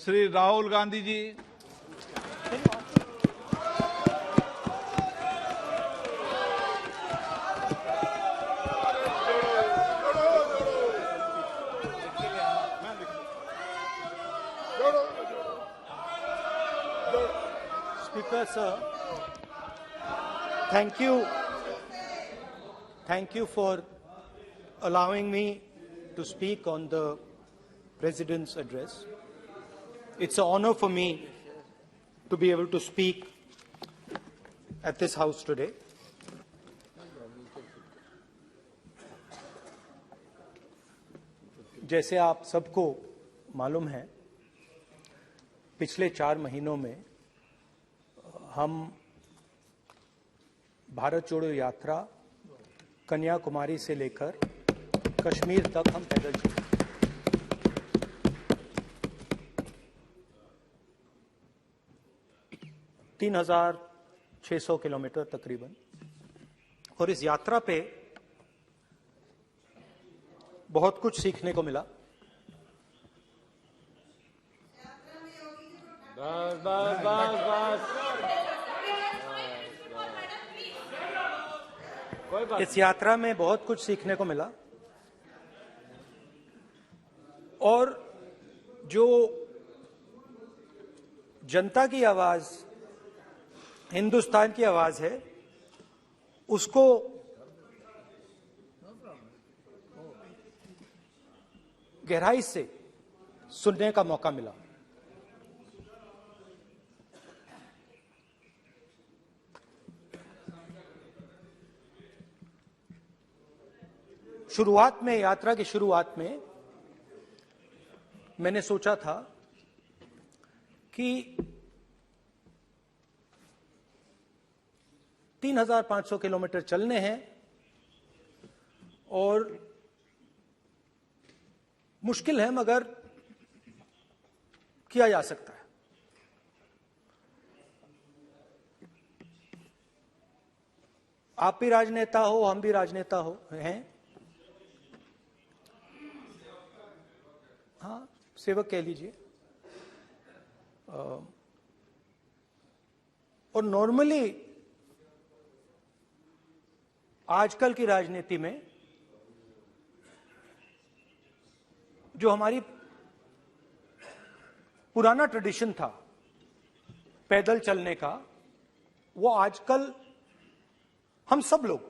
Shri Rahul Gandhi ji. Speaker sir, thank you for allowing me to speak on the President's address. It's an honor for me to be able to speak at this House today. जैसे आप सबको मालूम है, पिछले 4 महीनों में हम भारत जोड़ो यात्रा कन्याकुमारी से लेकर कश्मीर तक हम पैदल चले। 3,600 किलोमीटर तकरीबन। और इस यात्रा पे बहुत कुछ सीखने को मिला। इस यात्रा में बहुत कुछ सीखने को मिला और जो जनता की आवाज, हिंदुस्तान की आवाज है, उसको गहराई से सुनने का मौका मिला। शुरुआत में, यात्रा की शुरुआत में मैंने सोचा था कि 3,500 किलोमीटर चलने हैं और मुश्किल है मगर किया जा सकता है। आप भी राजनेता हो, हम भी राजनेता हैं। हाँ, सेवक कह लीजिए। और नॉर्मली आजकल की राजनीति में जो हमारी पुराना ट्रेडिशन था पैदल चलने का, वो आजकल हम सब लोग,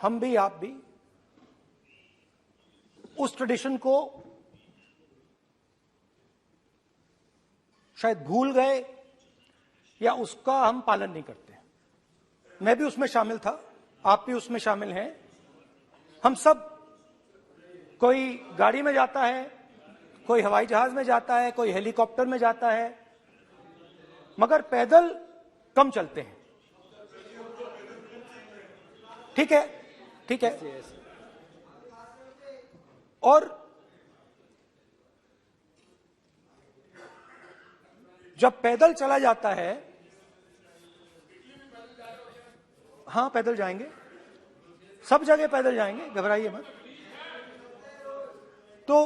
हम भी आप भी, उस ट्रेडिशन को शायद भूल गए या उसका हम पालन नहीं करते। मैं भी उसमें शामिल था, आप भी उसमें शामिल हैं। हम सब, कोई गाड़ी में जाता है, कोई हवाई जहाज में जाता है, कोई हेलीकॉप्टर में जाता है, मगर पैदल कम चलते हैं। ठीक है, ठीक है। और जब पैदल चला जाता है, हाँ पैदल जाएंगे, सब जगह पैदल जाएंगे, घबराइए मत। तो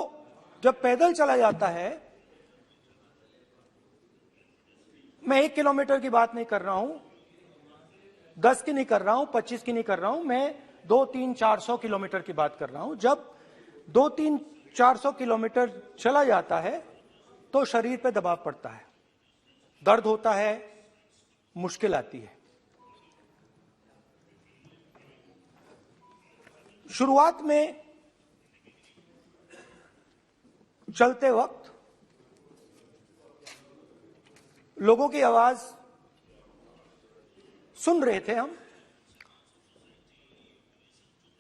जब पैदल चला जाता है, मैं 1 किलोमीटर की बात नहीं कर रहा हूं, 10 की नहीं कर रहा हूं, 25 की नहीं कर रहा हूं, मैं 200-300-400 किलोमीटर की बात कर रहा हूं। जब 200-300-400 किलोमीटर चला जाता है तो शरीर पे दबाव पड़ता है, दर्द होता है, मुश्किल आती है। शुरुआत में चलते वक्त लोगों की आवाज सुन रहे थे हम,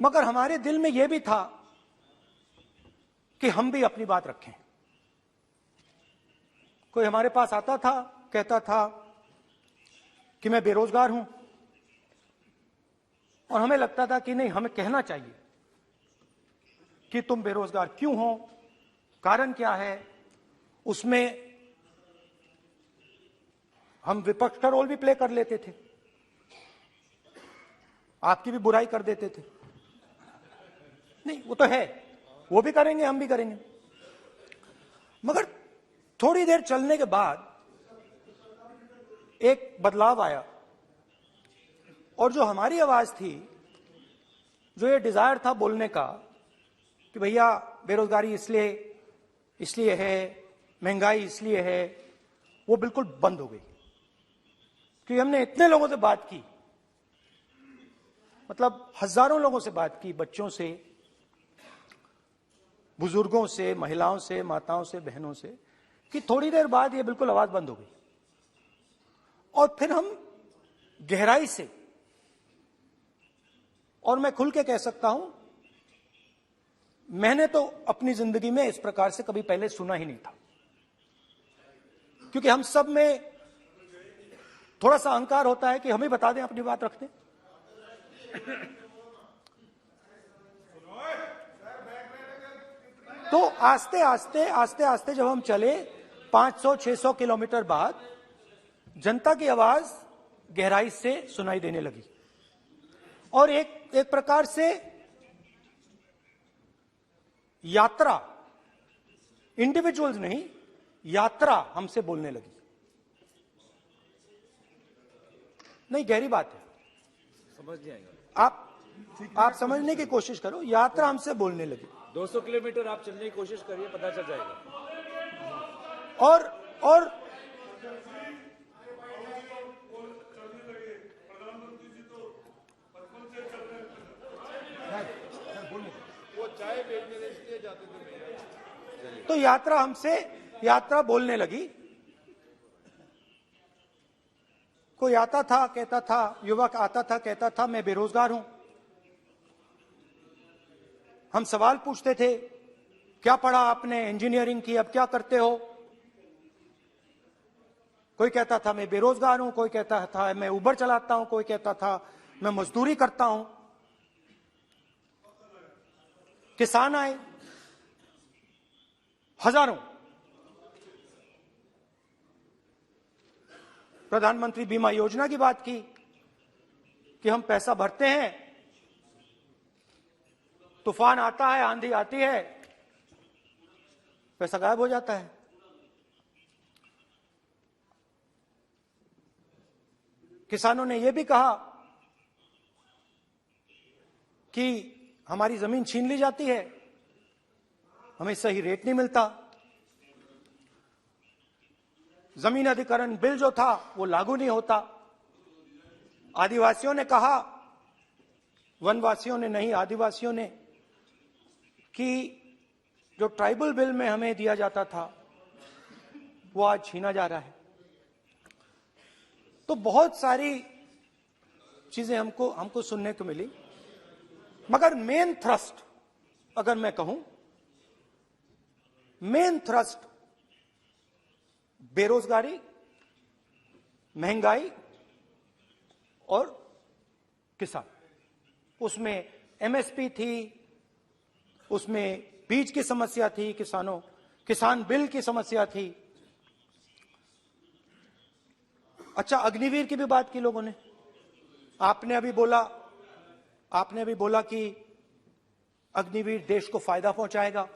मगर हमारे दिल में यह भी था कि हम भी अपनी बात रखें। कोई हमारे पास आता था, कहता था कि मैं बेरोजगार हूं, और हमें लगता था कि नहीं, हमें कहना चाहिए कि तुम बेरोजगार क्यों हो, कारण क्या है। उसमें हम विपक्ष का रोल भी प्ले कर लेते थे, आपकी भी बुराई कर देते थे। नहीं, वो तो है, वो भी करेंगे, हम भी करेंगे। मगर थोड़ी देर चलने के बाद एक बदलाव आया और जो हमारी आवाज थी, जो ये डिजायर था बोलने का कि भैया बेरोजगारी इसलिए है, महंगाई इसलिए है, वो बिल्कुल बंद हो गई। क्योंकि हमने इतने लोगों से बात की, मतलब हजारों लोगों से बात की, बच्चों से, बुजुर्गों से, महिलाओं से, माताओं से, बहनों से, कि थोड़ी देर बाद ये बिल्कुल आवाज बंद हो गई। और फिर हम गहराई से, और मैं खुल के कह सकता हूं, मैंने तो अपनी जिंदगी में इस प्रकार से कभी पहले सुना ही नहीं था। क्योंकि हम सब में थोड़ा सा अहंकार होता है कि हम ही बता दें, अपनी बात रख दें। तो आस्ते आस्ते जब हम चले 500-600 किलोमीटर बाद, जनता की आवाज गहराई से सुनाई देने लगी और एक प्रकार से यात्रा, इंडिविजुअल्स नहीं, यात्रा हमसे बोलने लगी। नहीं, गहरी बात है, समझ नहीं आएगा। आप समझने की कोशिश करो। यात्रा हमसे बोलने लगी। 200 किलोमीटर आप चलने की कोशिश करिए, पता चल जाएगा। और चाय बेचने इसलिए जाते थे। तो यात्रा बोलने लगी। कोई आता था, कहता था, युवक आता था, कहता था मैं बेरोजगार हूं। हम सवाल पूछते थे, क्या पढ़ा आपने? इंजीनियरिंग की, अब क्या करते हो? कोई कहता था मैं बेरोजगार हूं, कोई कहता था मैं उबर चलाता हूं, कोई कहता था मैं मजदूरी करता हूं। किसान आए हजारों। प्रधानमंत्री बीमा योजना की बात की कि हम पैसा भरते हैं, तूफान आता है, आंधी आती है, पैसा गायब हो जाता है। किसानों ने यह भी कहा कि हमारी जमीन छीन ली जाती है, हमें सही रेट नहीं मिलता। जमीन अधिग्रहण बिल जो था वो लागू नहीं होता। आदिवासियों ने कहा, वनवासियों ने नहीं, आदिवासियों ने, कि जो ट्राइबल बिल में हमें दिया जाता था वो आज छीना जा रहा है। तो बहुत सारी चीजें हमको सुनने को मिली, मगर मेन थ्रस्ट, अगर मैं कहूं, मेन थ्रस्ट बेरोजगारी, महंगाई और किसान। उसमें एमएसपी थी, उसमें बीज की समस्या थी, किसान बिल की समस्या थी। अच्छा, अग्निवीर की भी बात की लोगों ने। आपने अभी बोला कि अग्निवीर देश को फायदा पहुंचाएगा,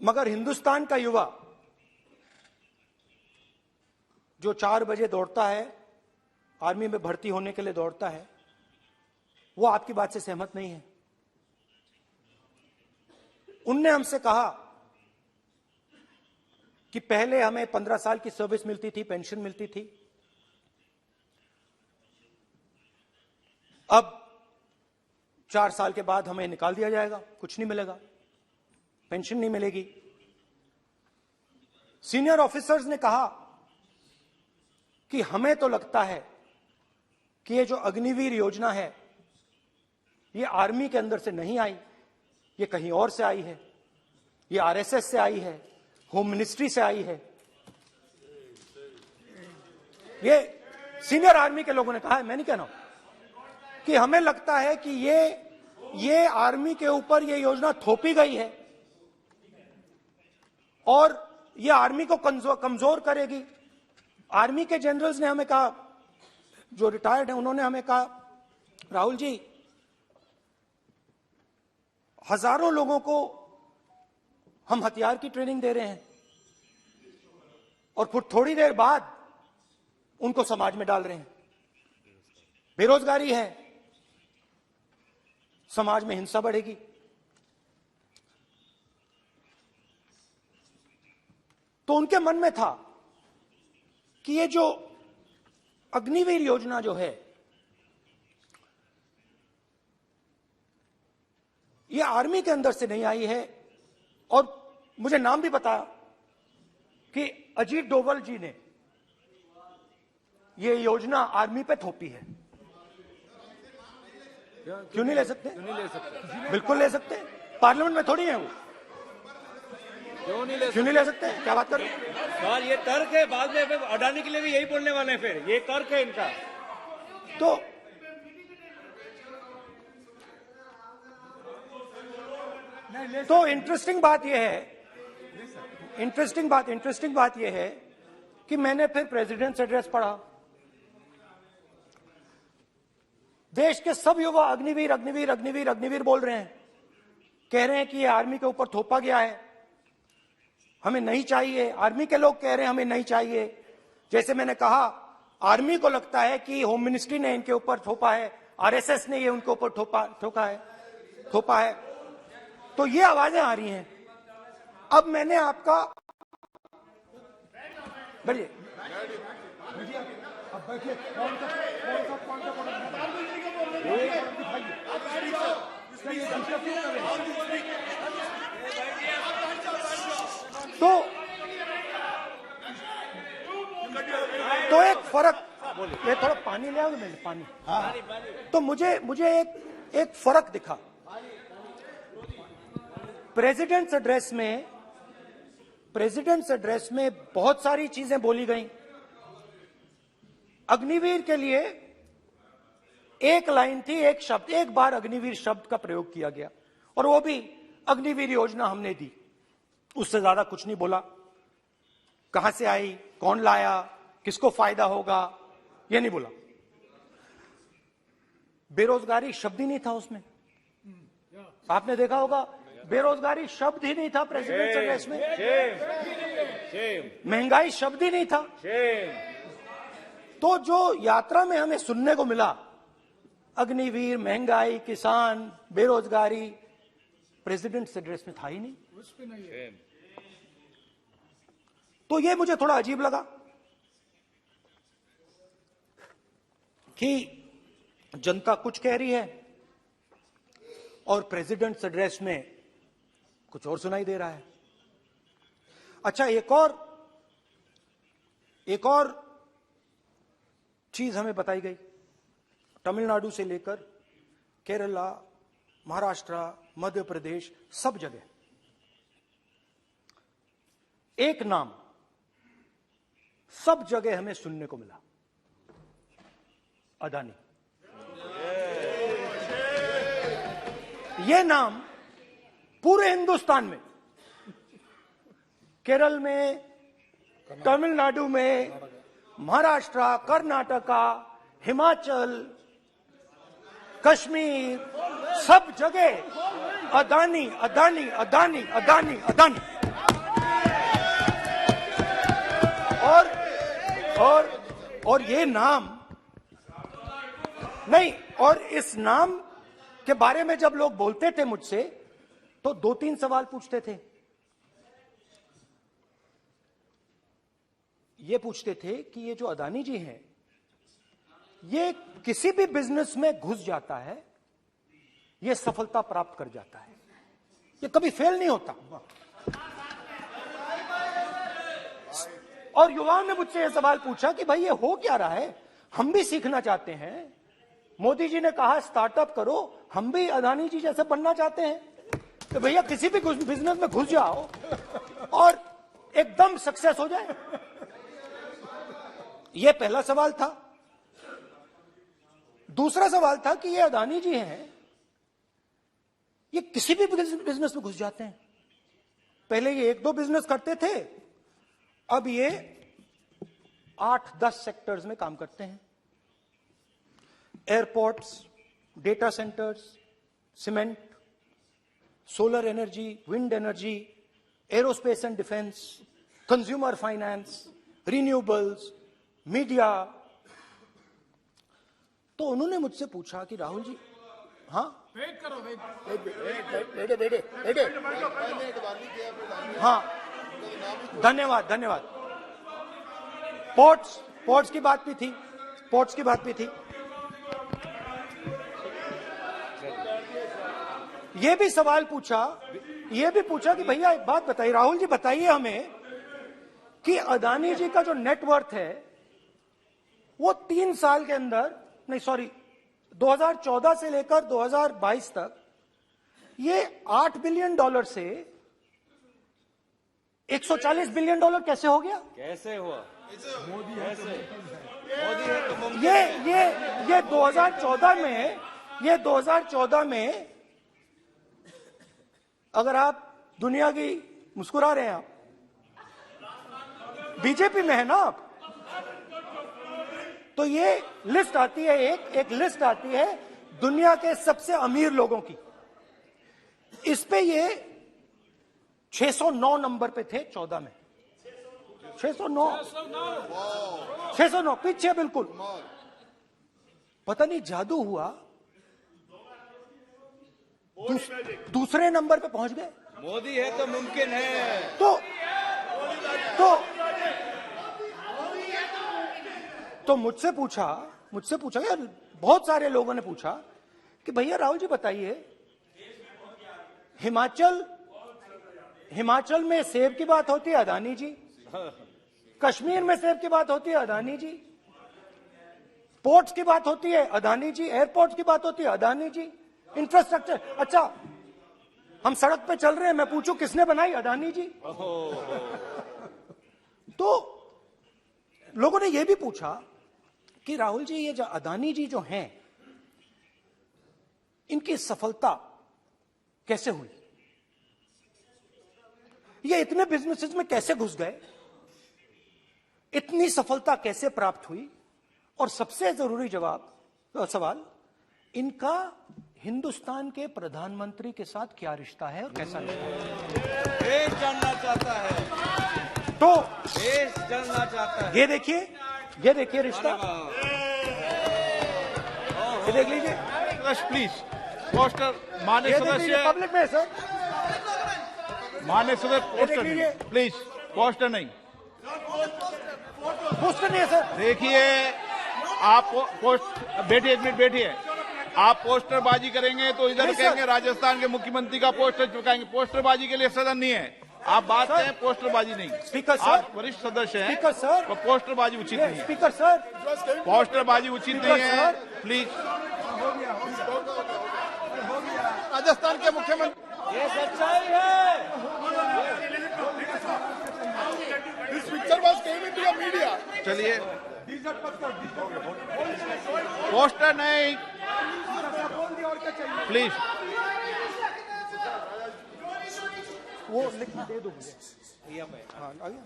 मगर हिंदुस्तान का युवा जो 4 बजे दौड़ता है, आर्मी में भर्ती होने के लिए दौड़ता है, वो आपकी बात से सहमत नहीं है। उनने हमसे कहा कि पहले हमें 15 साल की सर्विस मिलती थी, पेंशन मिलती थी, अब 4 साल के बाद हमें निकाल दिया जाएगा, कुछ नहीं मिलेगा, पेंशन नहीं मिलेगी। सीनियर ऑफिसर्स ने कहा कि हमें तो लगता है कि ये जो अग्निवीर योजना है ये आर्मी के अंदर से नहीं आई, ये कहीं और से आई है, ये आरएसएस से आई है, होम मिनिस्ट्री से आई है। ये सीनियर आर्मी के लोगों ने कहा है, मैं नहीं कह रहा हूं, कि हमें लगता है कि ये आर्मी के ऊपर ये योजना थोपी गई है और ये आर्मी को कमजोर करेगी। आर्मी के जनरल्स ने हमें कहा, जो रिटायर्ड हैं, उन्होंने हमें कहा, राहुल जी, हजारों लोगों को हम हथियार की ट्रेनिंग दे रहे हैं और फिर थोड़ी देर बाद उनको समाज में डाल रहे हैं। बेरोजगारी है, समाज में हिंसा बढ़ेगी। तो उनके मन में था कि ये जो अग्निवीर योजना जो है, ये आर्मी के अंदर से नहीं आई है। और मुझे नाम भी बताया कि अजीत डोभाल जी ने ये योजना आर्मी पे थोपी है। क्यों नहीं ले सकते? क्यों नहीं ले सकते? बिल्कुल ले सकते हैं, पार्लियामेंट में थोड़ी है वो। क्यों नहीं ले क्यों नहीं ले सकते? क्या बात कर रहे हैं? सवाल ये तर्क है, बाद में फिर अडानी के लिए भी यही बोलने वाले हैं, फिर ये तर्क है इनका। तो इंटरेस्टिंग बात यह है कि मैंने फिर प्रेसिडेंट्स एड्रेस पढ़ा। देश के सब युवा अग्निवीर अग्निवीर अग्निवीर अग्निवीर बोल रहे हैं, कह रहे हैं कि ये आर्मी के ऊपर थोपा गया है, हमें नहीं चाहिए। आर्मी के लोग कह रहे हैं हमें नहीं चाहिए। जैसे मैंने कहा, आर्मी को लगता है कि होम मिनिस्ट्री ने इनके ऊपर थोपा है, आरएसएस ने ये उनके ऊपर थोपा है। तो ये आवाजें आ रही हैं। अब मैंने आपका बैठिए, अब बैठिए, कौन सा तो एक फर्क, ये थोड़ा पानी ले आओगे? मैंने पानी, तो मुझे एक फर्क दिखा प्रेसिडेंट्स एड्रेस में बहुत सारी चीजें बोली गई। अग्निवीर के लिए एक लाइन थी, एक शब्द, एक बार अग्निवीर शब्द का प्रयोग किया गया और वो भी अग्निवीर योजना हमने दी, उससे ज्यादा कुछ नहीं बोला। कहां से आई, कौन लाया, किसको फायदा होगा, ये नहीं बोला। बेरोजगारी शब्द ही नहीं था उसमें। आपने देखा होगा, बेरोजगारी शब्द ही नहीं था प्रेसिडेंट एड्रेस में। महंगाई शब्द ही नहीं था। तो जो यात्रा में हमें सुनने को मिला, अग्निवीर, महंगाई, किसान, बेरोजगारी, प्रेसिडेंट एड्रेस में था ही नहीं। तो ये मुझे थोड़ा अजीब लगा कि जनता कुछ कह रही है और प्रेसिडेंट एड्रेस में कुछ और सुनाई दे रहा है। अच्छा, एक और चीज हमें बताई गई। तमिलनाडु से लेकर केरला, महाराष्ट्र, मध्य प्रदेश, सब जगह एक नाम सब जगह हमें सुनने को मिला, अदानी। यह नाम पूरे हिंदुस्तान में, केरल में, तमिलनाडु में, महाराष्ट्र, कर्नाटका, हिमाचल, कश्मीर, सब जगह अदानी अदानी अदानी अदानी अदानी। और ये नाम नहीं, और इस नाम के बारे में जब लोग बोलते थे मुझसे, तो 2-3 सवाल पूछते थे। ये पूछते थे कि ये जो अदानी जी हैं, ये किसी भी बिजनेस में घुस जाता है, ये सफलता प्राप्त कर जाता है, ये कभी फेल नहीं होता। और युवाओं ने मुझसे यह सवाल पूछा कि भाई ये हो क्या रहा है, हम भी सीखना चाहते हैं। मोदी जी ने कहा स्टार्टअप करो, हम भी अदानी जी जैसे बनना चाहते हैं। तो भैया किसी भी बिजनेस में घुस जाओ और एकदम सक्सेस हो जाए। यह पहला सवाल था। दूसरा सवाल था कि ये अदानी जी हैं, ये किसी भी बिजनेस में घुस जाते हैं। पहले ये 1-2 बिजनेस करते थे, अब ये 8-10 सेक्टर्स में काम करते हैं। Airports, data centres, cement, solar energy, wind energy, aerospace and defence, consumer finance, renewables, media. तो उन्होंने मुझसे पूछा कि राहुल जी, हाँ वेट करो, बेटे, हाँ, धन्यवाद। पोर्ट्स की बात भी थी। ये भी सवाल पूछा कि भैया एक बात बताइए, राहुल जी बताइए हमें कि अदानी जी का जो नेटवर्थ है वो 3 साल के अंदर, नहीं सॉरी, 2014 से लेकर 2022 तक ये $8 बिलियन से $140 बिलियन कैसे हो गया? कैसे हुआ? मोदी है तो मुमकिन ये 2014 में अगर आप दुनिया की, मुस्कुरा रहे हैं आप, बीजेपी में है ना आप, तो ये लिस्ट आती है, एक लिस्ट आती है दुनिया के सबसे अमीर लोगों की। इस पे ये 609 नंबर पे थे 14 में। 609 पीछे बिल्कुल। पता नहीं जादू हुआ, दूसरे नंबर पे पहुंच गए। मोदी है तो मुमकिन है। तो मुझसे पूछा यार, बहुत सारे लोगों ने पूछा कि भैया राहुल जी बताइए, हिमाचल में सेब की बात होती है, अदानी जी। कश्मीर में सेब की बात होती है, अदानी जी। पोर्ट्स की बात होती है, अदानी जी। एयरपोर्ट्स की बात होती है, अदानी जी। इंफ्रास्ट्रक्चर, अच्छा हम सड़क पे चल रहे हैं, मैं पूछूं किसने बनाई? अदानी जी। तो लोगों ने यह भी पूछा कि राहुल जी ये जो अदानी जी जो हैं, इनकी सफलता कैसे हुई? ये इतने बिजनेसेस में कैसे घुस गए? इतनी सफलता कैसे प्राप्त हुई? और सबसे जरूरी सवाल, इनका हिंदुस्तान के प्रधानमंत्री के साथ क्या रिश्ता है और कैसा रिश्ता है? देश जानना चाहता है, तो देश जानना चाहता है। ये देखिए रिश्ता, ये देख लीजिए। प्लीज पोस्टर माननीय सदस्य, पब्लिक में सर, माननीय सदस्य पोस्टर लीजिए। नहीं, प्लीज पोस्टर नहीं। पोस्टर नहीं है सर। देखिए आप पोस्ट, बैठिए, 1 मिनट बैठिए। आप पोस्टरबाजी करेंगे तो इधर नहीं, सर। कहेंगे राजस्थान के मुख्यमंत्री का पोस्टर चिपकाएंगे। पोस्टरबाजी के लिए सदन नहीं है। आप बात सर। करें, पोस्टरबाजी नहीं। Speaker sir. आप वरिष्ठ सदस्य हैं, स्पीकर सर। तो पोस्टरबाजी उचित नहीं है। स्पीकर सर, पोस्टरबाजी उचित स्पीकर नहीं है, सर। प्लीज। राजस्थान के मुख्यमंत्री, ये सच्चाई है। This picture was came into the media. चलिए, पोस्टर नहीं, प्लीज। वो लिख के दे दो मुझे। हाँ, आ गया।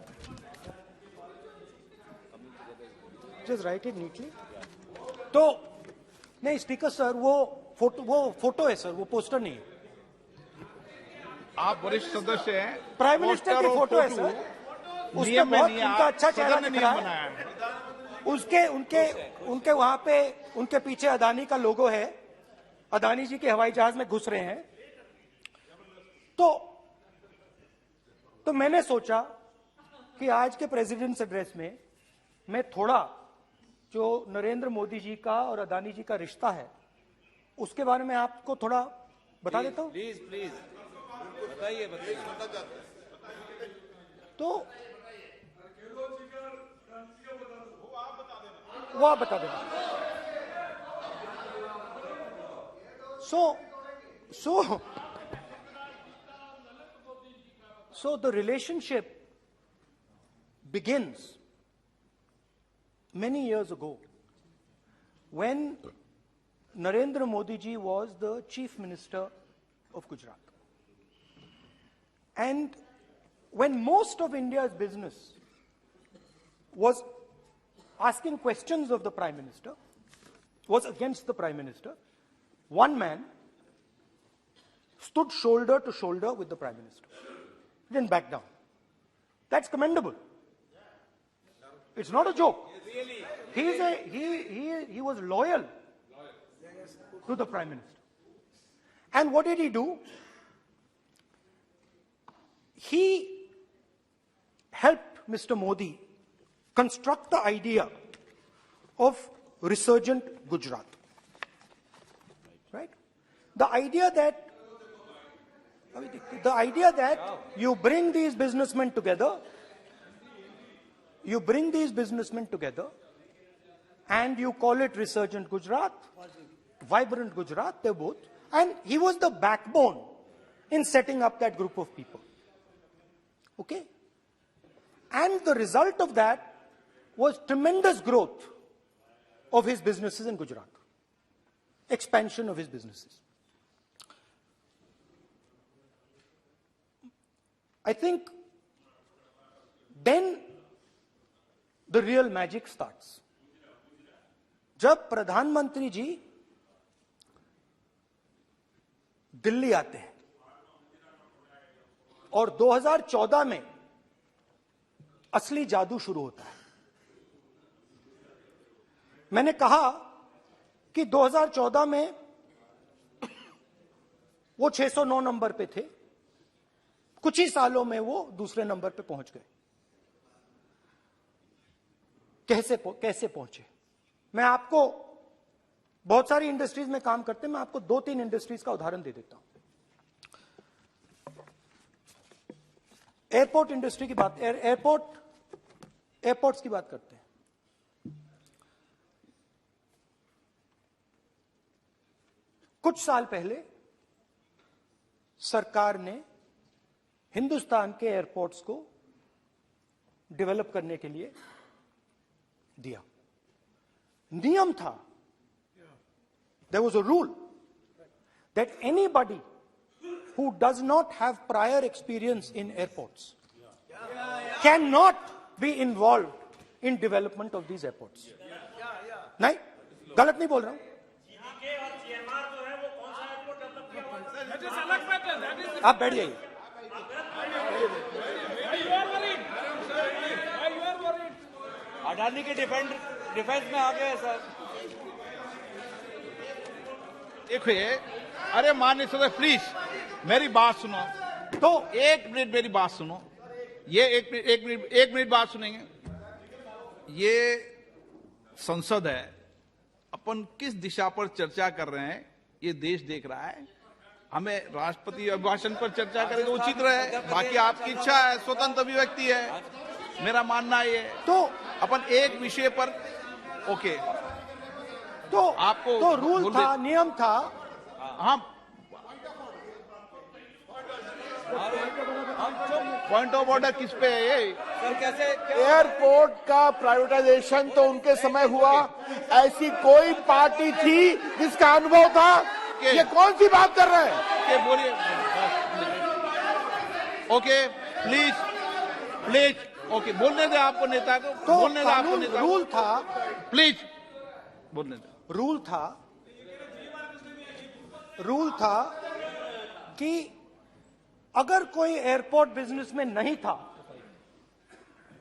Just write it neatly. तो नहीं स्पीकर सर, वो फोटो है सर, वो पोस्टर नहीं है। आप वरिष्ठ सदस्य हैं। प्राइम मिनिस्टर की पोस्टर और फोटो है सर, उसमें नियम में बहुत नहीं है। उनका अच्छा चेहरा सदन ने दिख नियम रहा बनाया है। है। उनके वहां पे, उनके पीछे अदानी का लोगो है। अदानी जी के हवाई जहाज में घुस रहे हैं। तो मैंने सोचा कि आज के प्रेसिडेंट्स एड्रेस में मैं थोड़ा जो नरेंद्र मोदी जी का और अदानी जी का रिश्ता है उसके बारे में आपको थोड़ा बता देता हूं। प्लीज बताइए। तो वो आप बता देना। So the relationship begins many years ago when Narendra Modi ji was the Chief Minister of Gujarat. And when most of India's business was asking questions of the Prime Minister, was against the Prime Minister, one man stood shoulder to shoulder with the Prime Minister. Didn't back down. That's commendable. It's not a joke. He was loyal to the Prime Minister. And what did he do? He helped Mr. Modi construct the idea of resurgent Gujarat. Right? The idea that you bring these businessmen together, and you call it resurgent Gujarat, vibrant Gujarat, they're both. And he was the backbone in setting up that group of people. Okay? And the result of that was tremendous growth of his businesses in Gujarat. Expansion of his businesses. I think then the real magic starts. जब प्रधानमंत्री जी दिल्ली आते हैं और 2014 में असली जादू शुरू होता है। मैंने कहा कि 2014 में वो 609 नंबर पे थे, कुछ ही सालों में वो दूसरे नंबर पे पहुंच गए। कैसे पहुंचे? मैं आपको, बहुत सारी इंडस्ट्रीज में काम करते हैं, मैं आपको 2-3 इंडस्ट्रीज का उदाहरण दे देता हूं। एयरपोर्ट इंडस्ट्री की बात, एयरपोर्ट्स की बात करते हैं। कुछ साल पहले सरकार ने हिंदुस्तान के एयरपोर्ट्स को डेवलप करने के लिए दिया। नियम था, there was a rule that anybody who does not have prior experience in airports cannot be involved in development of these airports. नहीं, गलत नहीं बोल रहा हूं। आप बैठ जाइए। अडानी के डिफेंस में आ गए सर। देखिए, अरे माननीय सदस्य प्लीज मेरी बात सुनो। तो 1 मिनट मेरी बात सुनो। ये 1 मिनट बात सुनेंगे। ये संसद है, अपन किस दिशा पर चर्चा कर रहे हैं ये देश देख रहा है। हमें राष्ट्रपति अभिभाषण पर चर्चा करें तो उचित रहे, बाकी आपकी इच्छा है, स्वतंत्र अभिव्यक्ति है। मेरा मानना ये तो अपन एक विषय पर ओके, तो आपको तो रूल था, नियम था। हाँ, पॉइंट ऑफ ऑर्डर किस पे है ये? सर कैसे एयरपोर्ट का प्राइवेटाइजेशन तो उनके समय हुआ, ऐसी कोई पार्टी थी जिसका अनुभव था? ये कौन सी बात कर रहे हैं? बोलिए। ओके प्लीज ओके, बोलने दे आपको नेता को, तो बोलने दे आपको नेता को। रूल था, प्लीज बोलने दे। रूल था कि अगर कोई एयरपोर्ट बिजनेस में नहीं था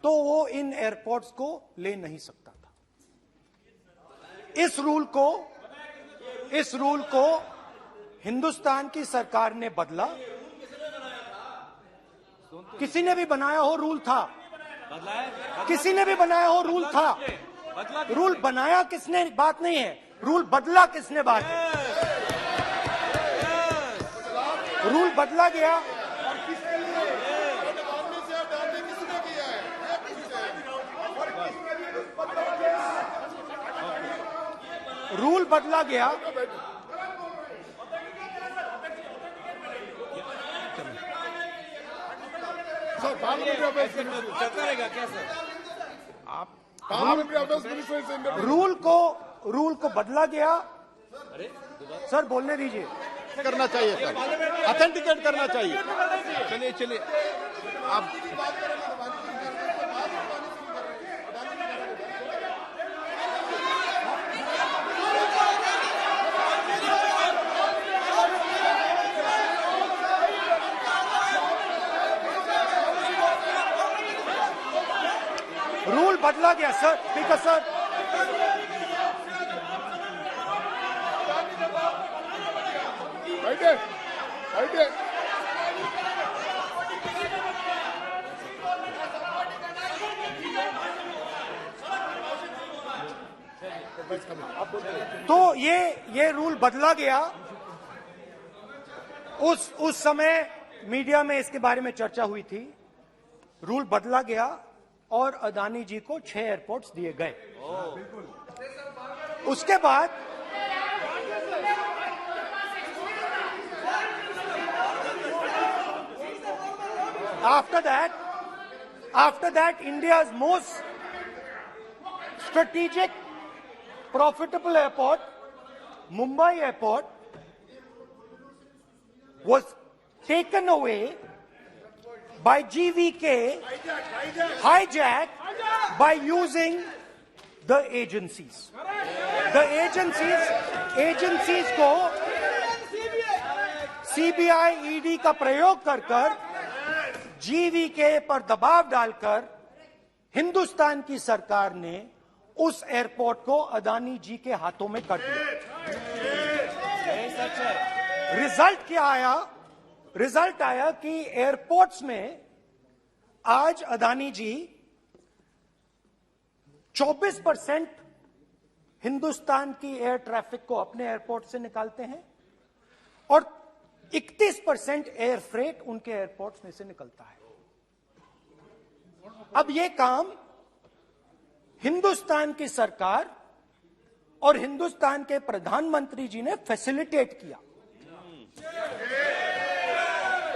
तो वो इन एयरपोर्ट्स को ले नहीं सकता था। इस रूल को हिंदुस्तान की सरकार ने बदला। किसी ने भी बनाया हो रूल था, किसी ने भी बनाया हो रूल था। रूल बनाया किसने बात नहीं है, रूल बदला किसने बात है। रूल बदला गया, रूल बदला गया। चलता रहेगा क्या सर? रूल को बदला गया। सर बोलने दीजिए। करना चाहिए सर, ऑथेंटिकेट करना चाहिए। चलिए आप बदला गया सर, स्पीकर सर। बैठे बैठे। तो ये रूल बदला गया। उस समय मीडिया में इसके बारे में चर्चा हुई थी। रूल बदला गया और अदानी जी को 6 एयरपोर्ट्स दिए गए। उसके बाद after that India's most strategic profitable airport, Mumbai Airport, was taken away by GVK, hijacked by using the agencies. The agencies को CBI, ED का प्रयोग कर GVK पर दबाव डालकर हिंदुस्तान की सरकार ने उस एयरपोर्ट को अदानी जी के हाथों में कर दिया। रिजल्ट क्या आया? रिजल्ट आया कि एयरपोर्ट्स में आज अदानी जी 24% हिंदुस्तान की एयर ट्रैफिक को अपने एयरपोर्ट से निकालते हैं और 31% एयर फ्रेट उनके एयरपोर्ट्स में से निकलता है। अब यह काम हिंदुस्तान की सरकार और हिंदुस्तान के प्रधानमंत्री जी ने फैसिलिटेट किया।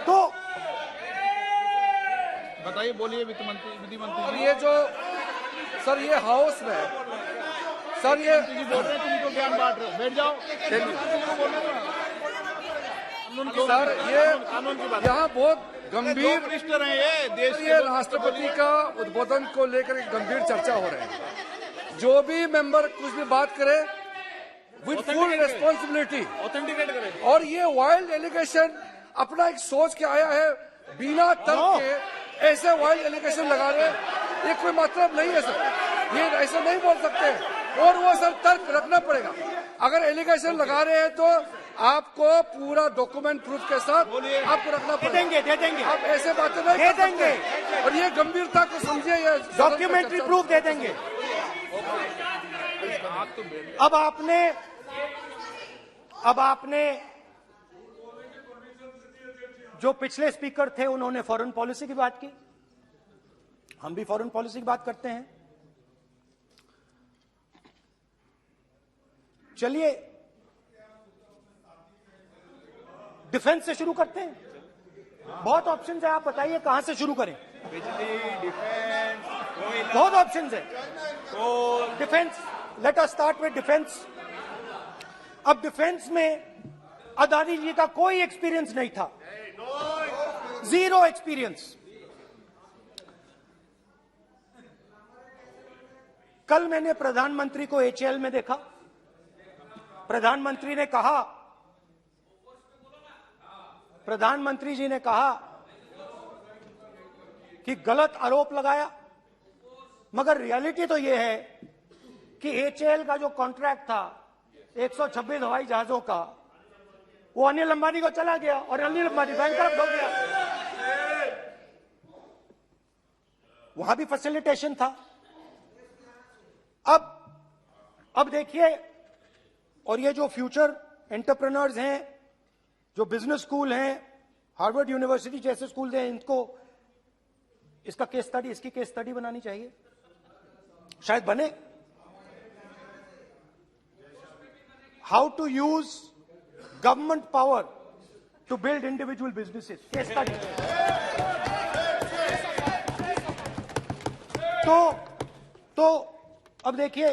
तो बताइए, बोलिए वित्त मंत्री, विधि मंत्री। और ये जो सर ये हाउस में सर ये बोल रहे हैं, तुम तो ज्ञान बांट रहे हो, बैठ जाओ। सर ये यहाँ बहुत गंभीर मिनिस्टर हैं ये देश ये राष्ट्रपति का उद्बोधन को लेकर एक गंभीर चर्चा हो रही है। जो भी मेंबर कुछ भी बात करे विद फुल रिस्पॉन्सिबिलिटी ऑथेंटिकेट करें। और ये वाइल्ड एलिगेशन अपना एक सोच के आया है, बिना तर्क के ऐसे वाइल्ड एलिगेशन लगा रहे, ये कोई मतलब नहीं है सर। ये ऐसे नहीं बोल सकते और वो सर तर्क रखना पड़ेगा। अगर एलिगेशन लगा रहे हैं तो आपको पूरा डॉक्यूमेंट प्रूफ के साथ आपको रखना पड़ेगा। दे देंगे आप ऐसे बातें नहीं दे कर सकते। देंगे। और ये गंभीरता को समझिए, ये डॉक्यूमेंट्री प्रूफ दे देंगे। अब आपने जो पिछले स्पीकर थे उन्होंने फॉरेन पॉलिसी की बात की, हम भी फॉरेन पॉलिसी की बात करते हैं। चलिए डिफेंस से शुरू करते हैं। बहुत ऑप्शंस है, आप बताइए कहां से शुरू करें। बिजली, डिफेंस, बहुत ऑप्शंस है। Defence, let us start with defence. अब डिफेंस में अदानी जी का कोई एक्सपीरियंस नहीं था, जीरो एक्सपीरियंस। कल मैंने प्रधानमंत्री को एचएएल में देखा। प्रधानमंत्री जी ने कहा कि गलत आरोप लगाया, मगर रियलिटी तो यह है कि एचएएल का जो कॉन्ट्रैक्ट था 126 हवाई जहाजों का, वो अनिल अंबानी को चला गया और अनिल अंबानी बैंकरप्ट हो गया। वहां भी फैसिलिटेशन था। अब देखिए, और ये जो फ्यूचर एंटरप्रेन्योर्स हैं, जो बिजनेस स्कूल हैं, हार्वर्ड यूनिवर्सिटी जैसे स्कूल हैं, इनको इसका केस स्टडी, इसकी केस स्टडी बनानी चाहिए, शायद बने। How to use government power to build individual businesses, case study. तो अब देखिए,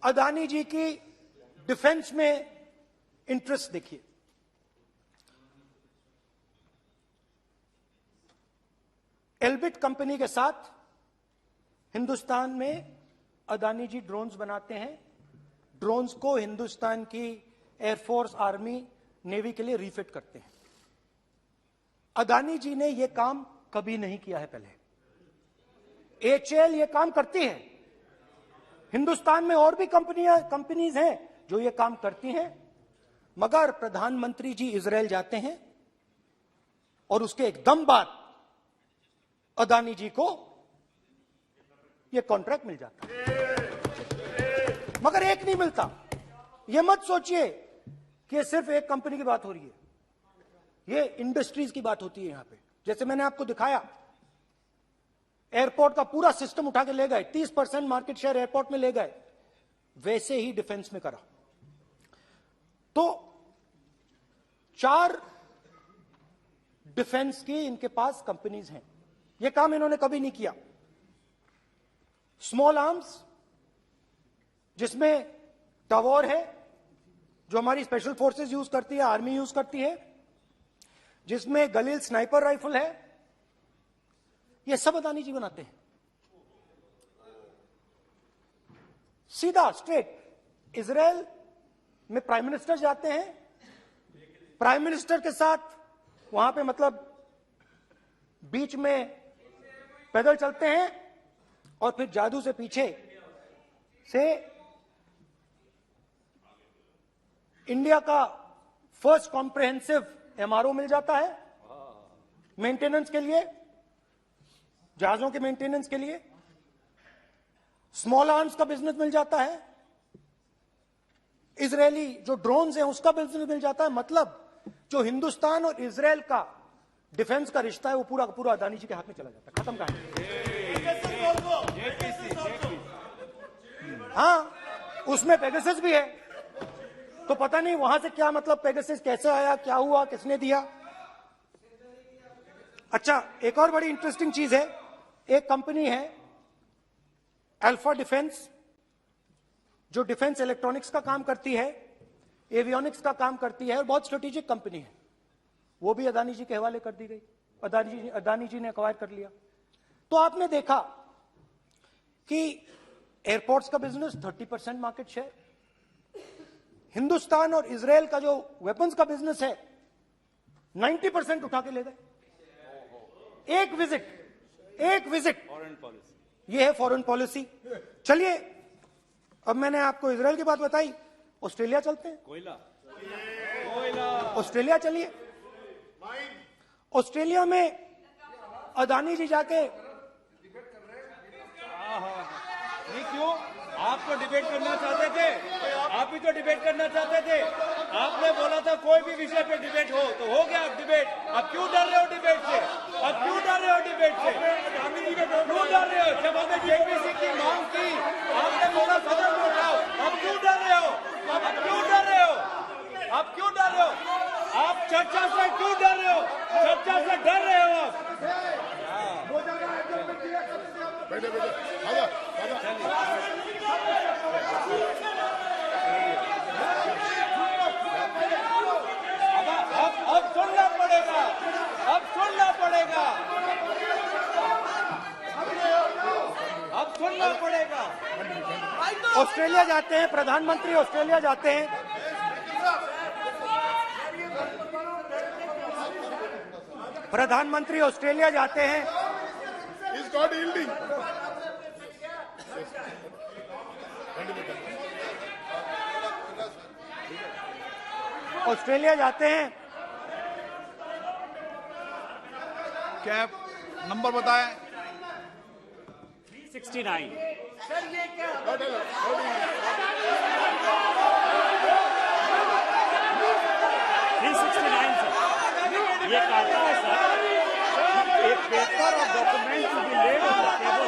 अदानी जी की डिफेंस में इंटरेस्ट देखिए। एल्बिट कंपनी के साथ हिंदुस्तान में अदानी जी ड्रोन्स बनाते हैं। ड्रोन्स को हिंदुस्तान की एयरफोर्स, आर्मी, नेवी के लिए रीफिट करते हैं। अदानी जी ने यह काम कभी नहीं किया है पहले। HAL ये काम करती है। हिंदुस्तान में और भी कंपनीज हैं जो ये काम करती हैं, मगर प्रधानमंत्री जी इजरायल जाते हैं और उसके एकदम बाद अदानी जी को ये कॉन्ट्रैक्ट मिल जाता है, मगर एक नहीं मिलता। ये मत सोचिए कि ये सिर्फ एक कंपनी की बात हो रही है, ये इंडस्ट्रीज की बात होती है यहां पे। जैसे मैंने आपको दिखाया, एयरपोर्ट का पूरा सिस्टम उठा के ले गए, 30% मार्केट शेयर एयरपोर्ट में ले गए, वैसे ही डिफेंस में करा। तो 4 डिफेंस की इनके पास कंपनीज हैं, ये काम इन्होंने कभी नहीं किया। स्मॉल आर्म्स, जिसमें टवॉर है जो हमारी स्पेशल फोर्सेस यूज करती है, आर्मी यूज करती है, जिसमें गलील स्नाइपर राइफल है, ये सब अदानी जी बनाते हैं। सीधा स्ट्रेट इजरायल में प्राइम मिनिस्टर जाते हैं, प्राइम मिनिस्टर के साथ वहां पे मतलब बीच में पैदल चलते हैं और फिर जादू से पीछे से इंडिया का फर्स्ट कॉम्प्रिहेंसिव MRO मिल जाता है मेंटेनेंस के लिए, जहाजों के मेंटेनेंस के लिए। स्मॉल आर्म्स का बिजनेस मिल जाता है, इजरायली जो ड्रोन्स हैं उसका बिजनेस मिल जाता है। मतलब जो हिंदुस्तान और इजरायल का डिफेंस का रिश्ता है वो पूरा का पूरा अदानी जी के हाथ में चला जाता है, खत्म कहानी। हाँ, उसमें पेगासस भी है, तो पता नहीं वहां से क्या मतलब पेगासस कैसे आया, क्या हुआ, किसने दिया। अच्छा, एक और बड़ी इंटरेस्टिंग चीज है, एक कंपनी है अल्फा डिफेंस, जो डिफेंस इलेक्ट्रॉनिक्स का काम करती है, एवियोनिक्स का काम करती है, और बहुत स्ट्रेटेजिक कंपनी है। वो भी अदानी जी के हवाले कर दी गई, अदानी जी ने एक्वायर कर लिया। तो आपने देखा कि एयरपोर्ट्स का बिजनेस 30% मार्केट शेयर, हिंदुस्तान और इजरायल का जो वेपन्स का बिजनेस है 90% उठा के ले गए। एक विजिट, ये है फॉरेन पॉलिसी। चलिए, अब मैंने आपको इजरायल की बात बताई, ऑस्ट्रेलिया चलते हैं। ऑस्ट्रेलिया चलिए। ऑस्ट्रेलिया में अदानी जी जाके, नहीं क्यों, आप तो डिबेट करना चाहते थे, आप भी तो डिबेट करना चाहते थे। आपने बोला था कोई भी विषय पे डिबेट हो, तो हो गया डिबेट। अब क्यों डर रहे हो डिबेट से? अब क्यों डर रहे हो डिबेट से? क्यों डर रहे हो? जब हमने जेपीसी की मांग की, आपने बोला सदन में उठाओ। अब क्यों डर रहे हो? अब क्यों डर रहे हो? अब क्यों डर रहे हो? आप चर्चा से क्यों डर रहे हो? चर्चा से डर रहे हो आप? अब सुनना पड़ेगा, अब सुनना पड़ेगा, अब सुनना पड़ेगा। ऑस्ट्रेलिया जाते हैं, प्रधानमंत्री ऑस्ट्रेलिया जाते हैं। प्रधानमंत्री ऑस्ट्रेलिया जाते हैं। ऑस्ट्रेलिया जाते हैं। कैब नंबर बताएं। 369। सर ये क्या 369 सर, ये कहता है सर, एक पेपर और document to be laid on the table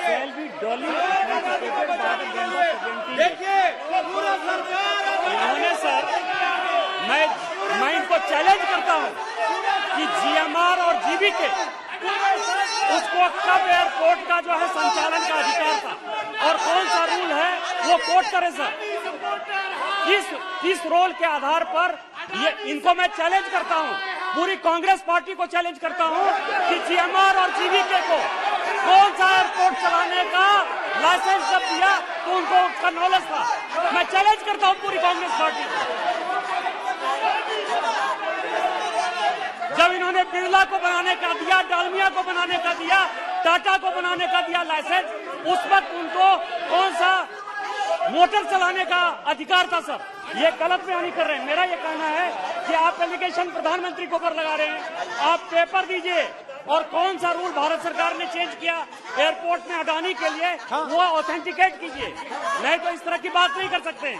shall be duly authenticated by the member presenting. देखिए पूरा सरकार इन्होंने सर, मैं इनको चैलेंज करता हूं कि GMR और GBK उसको कब एयरपोर्ट का जो है संचालन का अधिकार था और कौन सा रूल है वो कोट करे सर। किस रोल के आधार पर ये, इनको मैं चैलेंज करता हूं, पूरी कांग्रेस पार्टी को चैलेंज करता हूं कि GMR और GBK को कौन सा एयरपोर्ट चलाने का लाइसेंस जब दिया तो उनको उसका नॉलेज था। मैं चैलेंज करता हूं पूरी कांग्रेस पार्टी को। जब इन्होंने बिरला को बनाने का दिया, डालमिया को बनाने का दिया, टाटा को बनाने का दिया लाइसेंस, उस वक्त उनको कौन सा मोटर चलाने का अधिकार था सर? ये गलत बयानी कर रहे हैं। मेरा ये कहना है कि आप एलिगेशन प्रधानमंत्री के ऊपर लगा रहे हैं, आप पेपर दीजिए और कौन सा रूल भारत सरकार ने चेंज किया एयरपोर्ट में अडानी के लिए, वो ऑथेंटिकेट कीजिए, नहीं तो इस तरह की बात नहीं कर सकते हैं।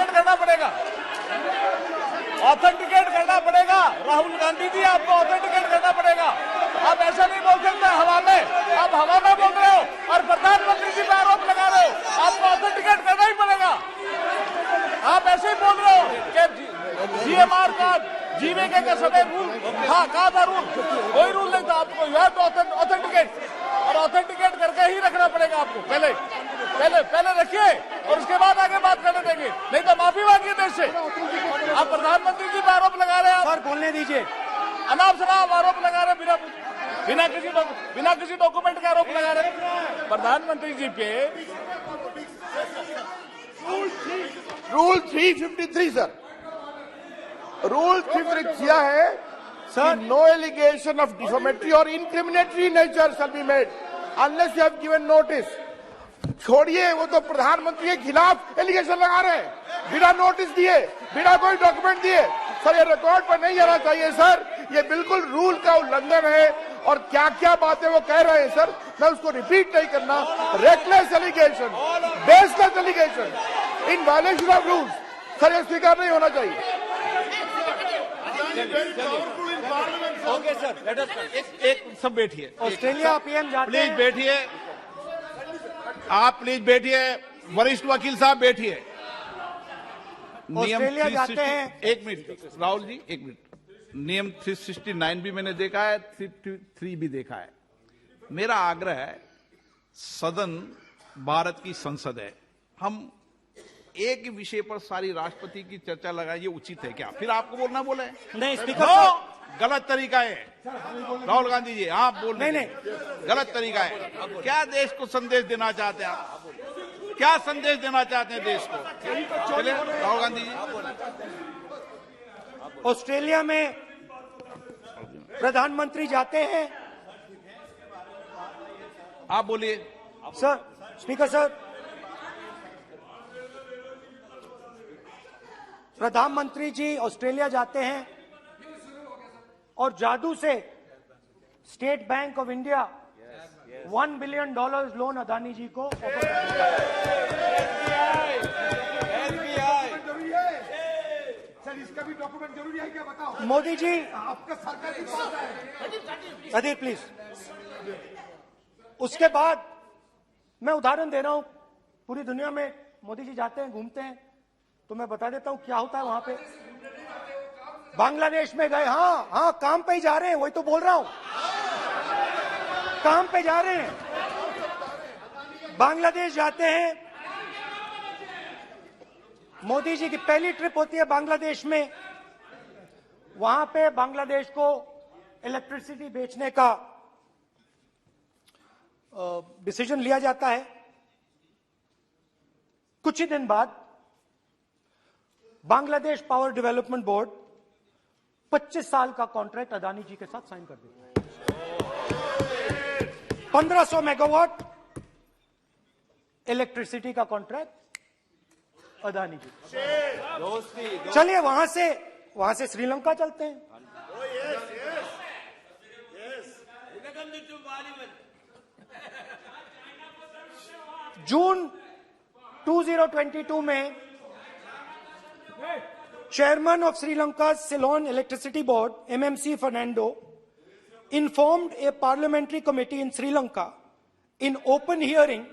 करना पड़ेगा, ऑथेंटिकेट करना पड़ेगा। राहुल गांधी जी, आपको ऑथेंटिकेट करना पड़ेगा। आप ऐसा नहीं बोल सकते हवा में, आप हवा में बोल रहे हो और प्रधानमंत्री जी पे आरोप लगा रहे हो। आपको ऑथेंटिकेट करना ही पड़ेगा। आप ऐसे ही बोल रहे हो कि जीएमआर का, जीवीके का समय रूल था, कहा था रूल? कोई रूल नहीं था। आपको यह तो ऑथेंटिकेट, और ऑथेंटिकेट करके ही रखना पड़ेगा आपको। पहले रखिए और उसके बाद आगे बात करने देंगे, नहीं तो माफी मांगिए देश से। आप प्रधानमंत्री जी पर आरोप लगा रहे हैं, सर बोलने दीजिए। अनाप शनाप आरोप लगा रहे हैं, बिना किसी डॉक्यूमेंट के आरोप लगा रहे हैं प्रधानमंत्री जी पे। रूल 353 सर, रूल 353 किया है sir, no allegation of defamatory और incriminatory nature shall be made unless you have given notice. छोड़िए, वो तो प्रधानमंत्री के खिलाफ एलिगेशन लगा रहे हैं बिना नोटिस दिए, बिना कोई डॉक्यूमेंट दिए। सर ये रिकॉर्ड पर नहीं जाना चाहिए सर, ये बिल्कुल रूल का उल्लंघन है। और क्या क्या बातें वो कह रहे हैं सर, मैं उसको रिपीट नहीं करना। Reckless allegation, baseless allegation, in violation of rules, sir ये स्वीकार नहीं होना चाहिए। ओके सर, लेट अस एक सब बैठिए। ऑस्ट्रेलिया पीएम जाते प्लीज हैं। बैठिए, आप प्लीज बैठिए, वरिष्ठ वकील साहब बैठिए। ऑस्ट्रेलिया जाते हैं। एक मिनट राहुल जी, एक मिनट। नियम 369 भी मैंने देखा है, 333 भी देखा है। मेरा आग्रह है, सदन भारत की संसद है, हम एक ही विषय पर सारी राष्ट्रपति की चर्चा लगाए, ये उचित है क्या? फिर आपको बोलना बोले नहीं स्पीकर नो, साहब। गलत तरीका है राहुल गांधी जी, आप बोल रहे नहीं, गलत तरीका है। क्या देश को संदेश देना चाहते हैं आप? क्या संदेश देना चाहते हैं देश को? चलिए राहुल गांधी जी। ऑस्ट्रेलिया में प्रधानमंत्री जाते हैं। आप बोलिए सर, स्पीकर सर, प्रधानमंत्री जी ऑस्ट्रेलिया जाते हैं और जादू से State Bank of India $1 billion loan Adani ji को ऑफर कर दिया। सर इसका भी डॉक्यूमेंट जरूरी है क्या, बताओ? मोदी जी, आपका सरकार की बात है। अधीर प्लीज। उसके बाद मैं उदाहरण दे रहा हूं, पूरी दुनिया में मोदी जी जाते हैं, घूमते हैं, तो मैं बता देता हूं क्या होता है वहां पे। बांग्लादेश में गए, हाँ काम पे ही जा रहे हैं, वही तो बोल रहा हूं, काम पे जा रहे हैं। बांग्लादेश जाते हैं, मोदी जी की पहली ट्रिप होती है बांग्लादेश में। वहां पे बांग्लादेश को इलेक्ट्रिसिटी बेचने का डिसीजन लिया जाता है। कुछ ही दिन बाद बांग्लादेश पावर डेवलपमेंट बोर्ड 25 साल का कॉन्ट्रैक्ट अदानी जी के साथ साइन कर देता है। 1500 मेगावाट इलेक्ट्रिसिटी का कॉन्ट्रैक्ट अदानी जी। चलिए वहां से श्रीलंका चलते हैं। जून 2022 में Chairman of Sri Lanka's Ceylon Electricity Board, MMC Fernando, informed a parliamentary committee in Sri Lanka in open hearing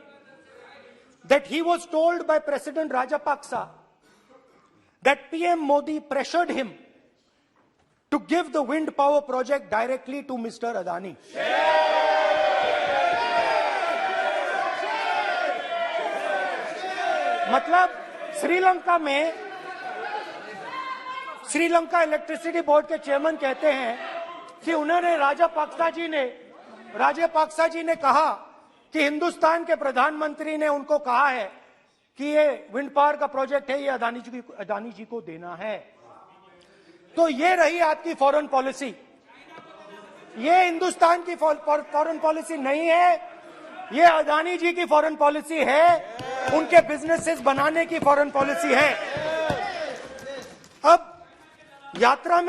that he was told by President Rajapaksa that PM Modi pressured him to give the wind power project directly to Mr. Adani. मतलब Sri Lanka electricity board के chairman कहते हैं कि उन्होंने राजपक्सा जी ने कहा कि हिंदुस्तान के प्रधानमंत्री ने उनको कहा है कि ये विंड पावर का प्रोजेक्ट है, ये अदानी जी को देना है। तो ये रही आपकी फॉरेन पॉलिसी। ये हिंदुस्तान की फॉरेन पॉलिसी नहीं है, ये अदानी जी की फॉरेन पॉलिसी है, उनके बिजनेसेस बनाने की फॉरेन पॉलिसी है। अब यात्रा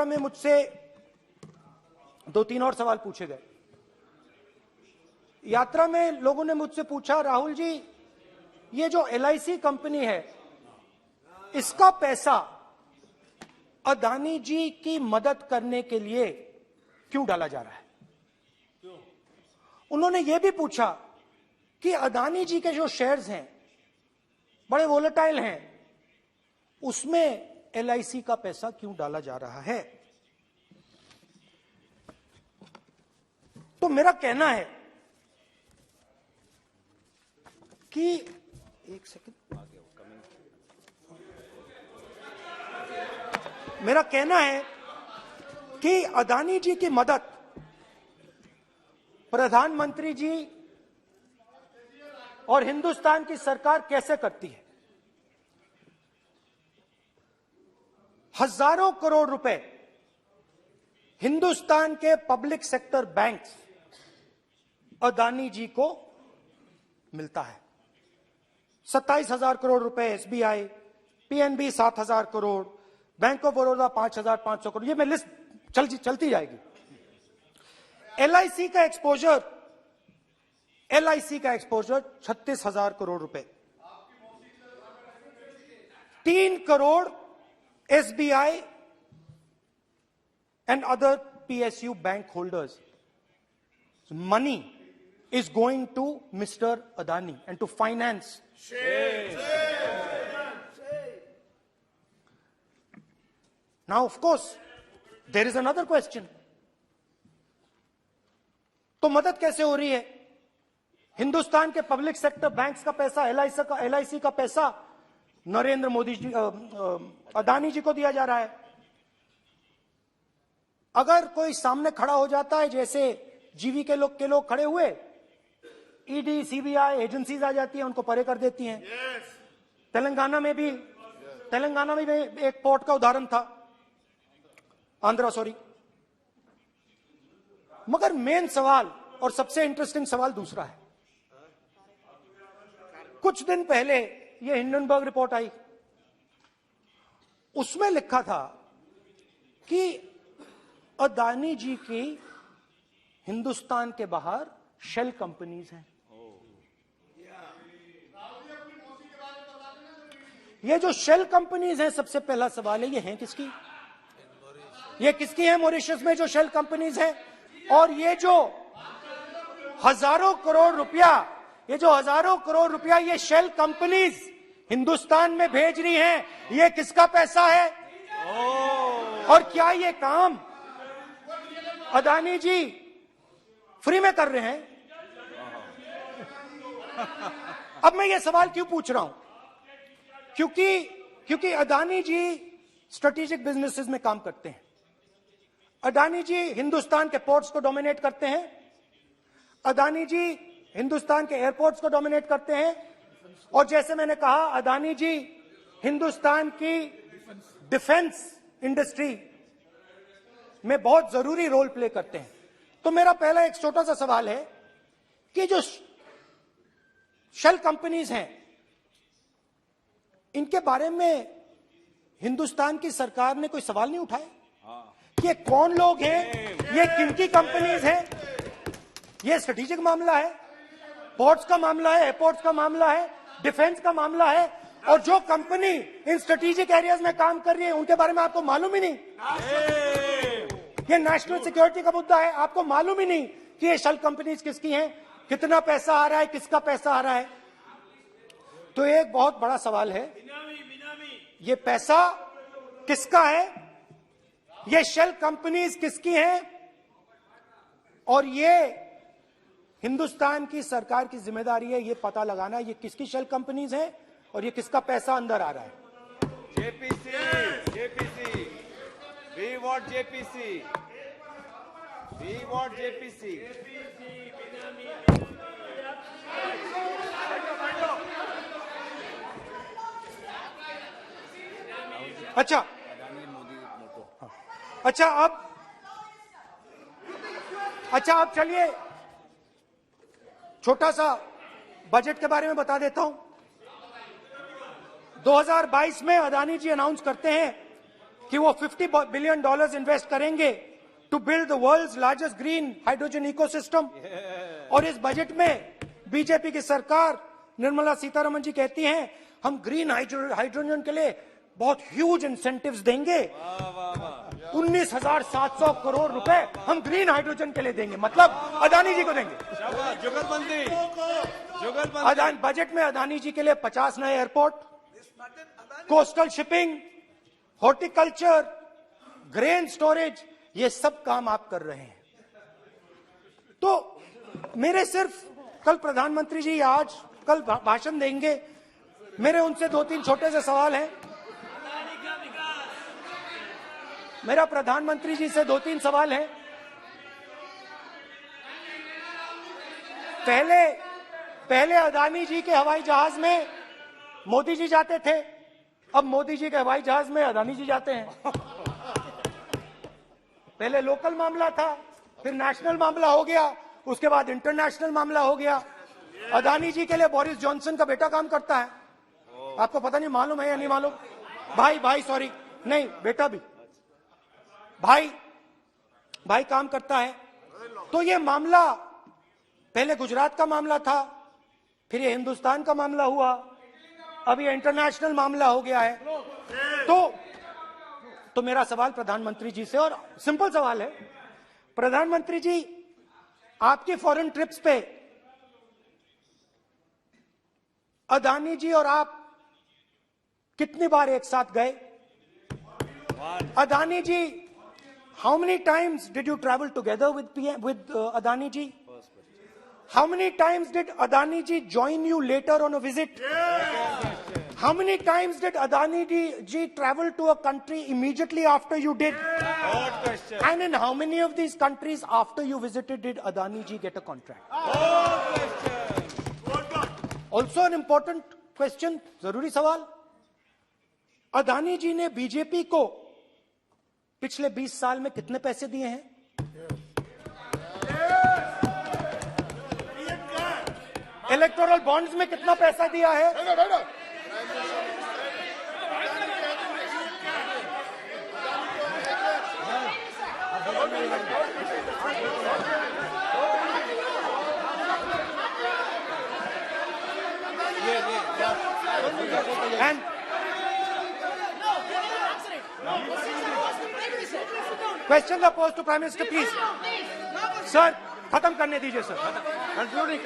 में मुझसे 2-3 और सवाल पूछे गए। यात्रा में लोगों ने मुझसे पूछा, राहुल जी ये जो LIC कंपनी है इसका पैसा अदानी जी की मदद करने के लिए क्यों डाला जा रहा है? उन्होंने यह भी पूछा कि अदानी जी के जो शेयर्स हैं बड़े वोलेटाइल हैं, उसमें LIC का पैसा क्यों डाला जा रहा है? तो मेरा कहना है कि एक सेकंड, मेरा कहना है कि अदानी जी की मदद प्रधानमंत्री जी और हिंदुस्तान की सरकार कैसे करती है। हजारों करोड़ रुपए हिंदुस्तान के public sector banks Adani ji को मिलता है। 27,000 करोड़ रुपए SBI, PNB 7,000 crore, bank of Baroda 5,500 crore, ये मैं लिस्ट चलती जाएगी। LIC का एक्सपोजर 36,000 करोड़ रुपए, 3 crore SBI and other PSU bank holders. Money is going to Mr. Adani and to finance. Now, of course, there is another question. तो मदद कैसे हो रही है? हिंदुस्तान के पब्लिक सेक्टर बैंक्स का पैसा, LIC का पैसा नरेंद्र मोदी जी, अदानी जी को दिया जा रहा है। अगर कोई सामने खड़ा हो जाता है, जैसे जीवी के लोग खड़े हुए, ED, CBI एजेंसीज आ जाती हैं, उनको परे कर देती हैं। तेलंगाना में भी एक पोर्ट का उदाहरण था, आंध्रा, सॉरी। मगर मेन सवाल और सबसे इंटरेस्टिंग सवाल दूसरा है। कुछ दिन पहले ये हिंडनबर्ग रिपोर्ट आई, उसमें लिखा था कि अदानी जी की हिंदुस्तान के बाहर शेल कंपनीज हैं। ये जो शेल कंपनीज हैं, सबसे पहला सवाल है, ये हैं किसकी? ये किसकी है मॉरिशस में जो शेल कंपनीज हैं? और ये जो हजारों करोड़ रुपया ये शेल कंपनीज हिंदुस्तान में भेज रही हैं, ये किसका पैसा है? और क्या ये काम अदानी जी फ्री में कर रहे हैं? अब मैं ये सवाल क्यों पूछ रहा हूं? क्योंकि अदानी जी स्ट्रेटेजिक बिजनेसेस में काम करते हैं। अदानी जी हिंदुस्तान के पोर्ट्स को डोमिनेट करते हैं, अदानी जी हिंदुस्तान के एयरपोर्ट्स को डोमिनेट करते हैं, और जैसे मैंने कहा, अदानी जी हिंदुस्तान की डिफेंस इंडस्ट्री में बहुत जरूरी रोल प्ले करते हैं। तो मेरा पहला एक छोटा सा सवाल है कि जो शेल कंपनीज हैं, इनके बारे में हिंदुस्तान की सरकार ने कोई सवाल नहीं उठाया कि ये कौन लोग हैं, ये किनकी कंपनीज हैं? ये स्ट्रेटेजिक मामला है, पोर्ट्स का मामला है, एयरपोर्ट्स का मामला है, डिफेंस का मामला है, और जो कंपनी इन स्ट्रेटेजिक एरियाज में काम कर रही है उनके बारे में आपको मालूम ही नहीं। ये नेशनल सिक्योरिटी का मुद्दा है, आपको मालूम ही नहीं कि ये शेल कंपनीज किसकी हैं, कितना पैसा आ रहा है, किसका पैसा आ रहा है। तो एक बहुत बड़ा सवाल है, ये पैसा किसका है, ये शेल कंपनीज किसकी हैं, और ये हिंदुस्तान की सरकार की जिम्मेदारी है ये पता लगाना ये किसकी शेल कंपनीज हैं और ये किसका पैसा अंदर आ रहा है। JPC We want JPC. We want JPC. अच्छा अब चलिए छोटा सा बजट के बारे में बता देता हूं। 2022 में अदानी जी अनाउंस करते हैं कि वो $50 बिलियन इन्वेस्ट करेंगे to build the world's largest green hydrogen ecosystem. और इस बजट में बीजेपी की सरकार निर्मला सीतारमण जी कहती हैं हम ग्रीन हाइड्रोजन के लिए बहुत ह्यूज इंसेंटिव्स देंगे। 19,700 करोड़ रुपए हम ग्रीन हाइड्रोजन के लिए देंगे, मतलब अदानी जी को देंगे। जुगलबंदी अदानी बजट में अदानी जी के लिए 50 नए airport, coastal shipping, horticulture, grain storage, ये सब काम आप कर रहे हैं। तो मेरे सिर्फ कल प्रधानमंत्री जी कल भाषण देंगे, मेरे उनसे 2-3 छोटे से सवाल हैं। मेरा प्रधानमंत्री जी से 2-3 सवाल हैं। पहले अदानी जी के हवाई जहाज में मोदी जी जाते थे, अब मोदी जी के हवाई जहाज में अदानी जी जाते हैं। पहले लोकल मामला था, फिर नेशनल मामला हो गया, उसके बाद इंटरनेशनल मामला हो गया। अदानी जी के लिए बोरिस जॉनसन का बेटा काम करता है, आपको पता नहीं मालूम है या नहीं मालूम? भाई सॉरी, नहीं बेटा भी, भाई काम करता है। तो ये मामला पहले गुजरात का मामला था, फिर ये हिंदुस्तान का मामला हुआ, अब ये इंटरनेशनल मामला हो गया है। तो मेरा सवाल प्रधानमंत्री जी से, और सिंपल सवाल है, प्रधानमंत्री जी आपकी फॉरेन ट्रिप्स पे अदानी जी और आप कितनी बार एक साथ गए? Adani ji, how many times did you travel together with Adani ji? How many times did Adani ji join you later on a visit? How many times did Adani ji travel to a country immediately after you did? And in how many of these countries after you visited did Adani ji get a contract? Also an important question, जरूरी सवाल, अदानी जी ने BJP को पिछले 20 साल में कितने पैसे दिए हैं? इलेक्टोरल बॉन्ड्स में कितना पैसा दिया है? And question the post to Prime Minister, please. Sir, खत्म करने दीजिए सर. Concluding.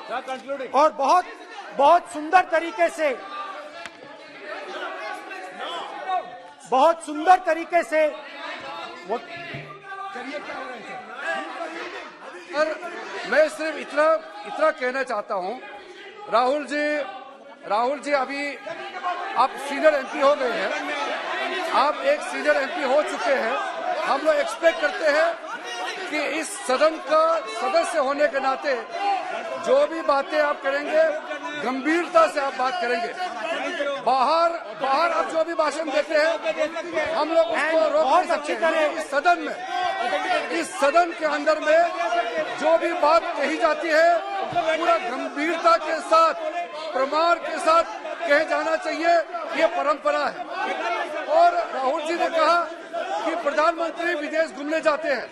Sir, concluding. और बहुत सुंदर तरीके से और मैं सिर्फ इतना कहना चाहता हूं, राहुल जी अभी आप सीनियर एमपी हो गए हैं, आप एक सीनियर एमपी हो चुके हैं। हम लोग एक्सपेक्ट करते हैं कि इस सदन का सदस्य होने के नाते जो भी बातें आप करेंगे गंभीरता से आप बात करेंगे। बाहर आप जो भी भाषण देते हैं हम लोग उसको रोक नहीं सकते हैं। इस सदन के अंदर में जो भी बात कही जाती है पूरा गंभीरता के साथ, प्रमाण के साथ कहे जाना चाहिए, ये परंपरा है। और राहुल जी ने कहा कि प्रधानमंत्री विदेश घूमने जाते हैं।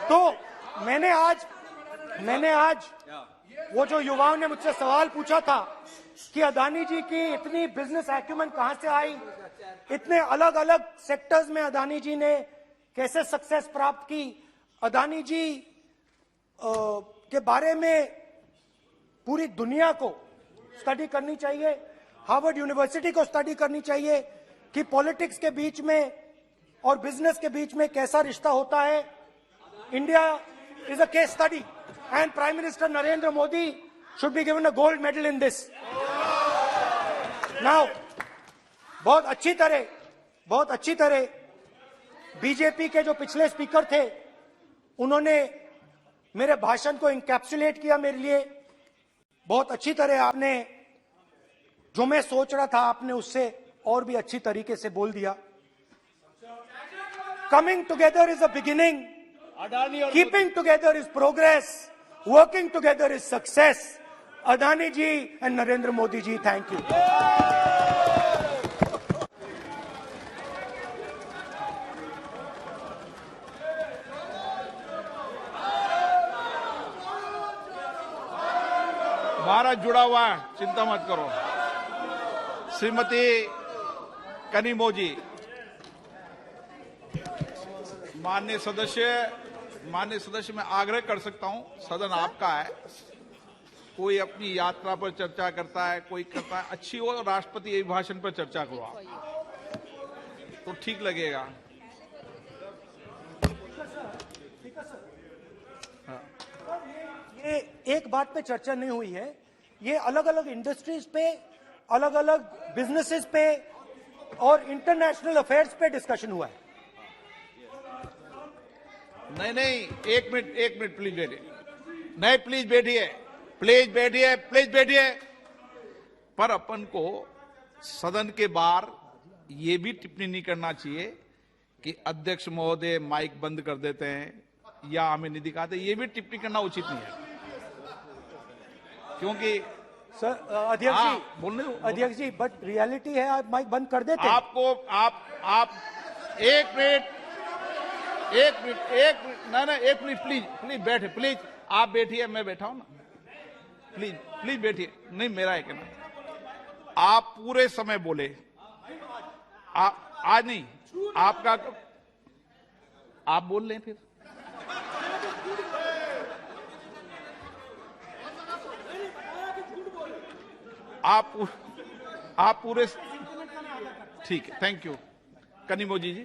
तो मैंने आज वो जो युवाओं ने मुझसे सवाल पूछा था कि अदानी जी की इतनी बिजनेस एक्यूमेंट कहां से आई, इतने अलग अलग सेक्टर्स में अदानी जी ने कैसे सक्सेस प्राप्त की, अदानी जी के बारे में पूरी दुनिया को स्टडी करनी चाहिए, हार्वर्ड यूनिवर्सिटी को स्टडी करनी चाहिए कि पॉलिटिक्स के बीच में और बिजनेस के बीच में कैसा रिश्ता होता है। India is a case study and prime minister Narendra Modi should be given a gold medal in this. Now बहुत अच्छी तरह बीजेपी के जो पिछले स्पीकर थे उन्होंने मेरे भाषण को इंकैप्सुलेट किया मेरे लिए बहुत अच्छी तरह। आपने जो मैं सोच रहा था आपने उससे और भी अच्छी तरीके से बोल दिया। Coming together is a beginning, Adani और keeping together is progress, working together is success. Adani ji and Narendra Modi ji, thank you. Bharat जुड़ा हुआ है, चिंता मत करो। श्रीमती कनिमोजी, माननीय सदस्य मैं आग्रह कर सकता हूं, सदन आपका है। कोई अपनी यात्रा पर चर्चा करता है, कोई करता है, अच्छी हो राष्ट्रपति अभिभाषण पर चर्चा करो आप, तो ठीक लगेगा। ये एक बात पे चर्चा नहीं हुई है, ये अलग अलग इंडस्ट्रीज पे, अलग अलग बिजनेसेस पे और इंटरनेशनल अफेयर्स पे डिस्कशन हुआ है। नहीं, एक मिनट प्लीज बैठिए। नहीं, प्लीज बैठिए। पर अपन को सदन के बाहर ये भी टिप्पणी नहीं करना चाहिए कि अध्यक्ष महोदय माइक बंद कर देते हैं या हमें नहीं दिखाते, ये भी टिप्पणी करना उचित नहीं है, क्योंकि सर अध्यक्ष जी बट रियलिटी है, आप माइक बंद कर देते हैं। आप एक मिनट प्लीज बैठे, प्लीज आप बैठिए, मैं बैठा हूं ना, प्लीज बैठिए। नहीं, मेरा है कहना, आप पूरे समय बोले, आज नहीं, आपका आप बोल लें फिर। आप पूरे, ठीक है, थैंक यू। कनिमोजी जी।